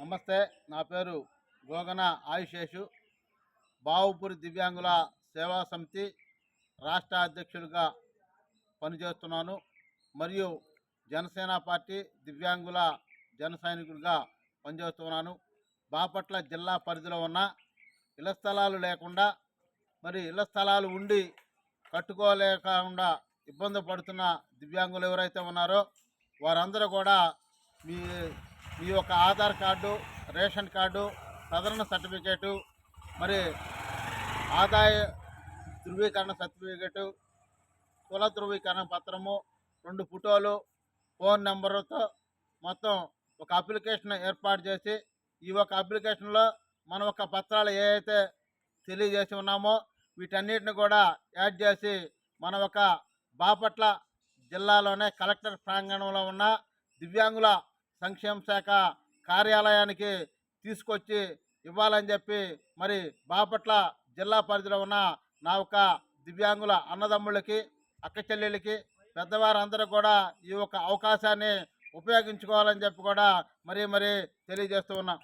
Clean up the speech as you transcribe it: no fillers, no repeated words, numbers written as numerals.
నమస్తే. నా పేరు గోగన ఆయుషేషు. బావుపూరి దివ్యాంగుల సేవా సమితి రాష్ట్ర అధ్యక్షుడిగా పనిచేస్తున్నాను. మరియు జనసేన పార్టీ దివ్యాంగుల జన సైనికుడిగా పనిచేస్తున్నాను. బాపట్ల జిల్లా పరిధిలో ఉన్న ఇళ్ల స్థలాలు లేకుండా, మరి ఇళ్ల స్థలాలు ఉండి కట్టుకోలేకుండా ఇబ్బంది పడుతున్న దివ్యాంగులు ఎవరైతే ఉన్నారో వారందరూ కూడా మీ మీ యొక్క ఆధార్ కార్డు, రేషన్ కార్డు, సదరణ సర్టిఫికేటు, మరి ఆదాయ ధృవీకరణ సర్టిఫికేటు, కుల ధృవీకరణ పత్రము, 2 ఫోటోలు, ఫోన్ నెంబరుతో మొత్తం ఒక అప్లికేషన్ ఏర్పాటు చేసి, ఈ ఒక అప్లికేషన్లో మన ఒక పత్రాలు ఏవైతే తెలియజేసి ఉన్నామో వీటన్నిటిని కూడా యాడ్ చేసి మన ఒక బాపట్ల జిల్లాలోనే కలెక్టర్ ప్రాంగణంలో ఉన్న దివ్యాంగుల సంక్షేమ శాఖ కార్యాలయానికి తీసుకొచ్చి ఇవ్వాలని చెప్పి, మరి బాపట్ల జిల్లా పరిధిలో ఉన్న నా ఒక దివ్యాంగుల అన్నదమ్ములకి, అక్క చెల్లెళ్ళకి, పెద్దవారందరూ కూడా ఈ ఒక అవకాశాన్ని ఉపయోగించుకోవాలని చెప్పి కూడా మరీ తెలియజేస్తూ ఉన్నాం.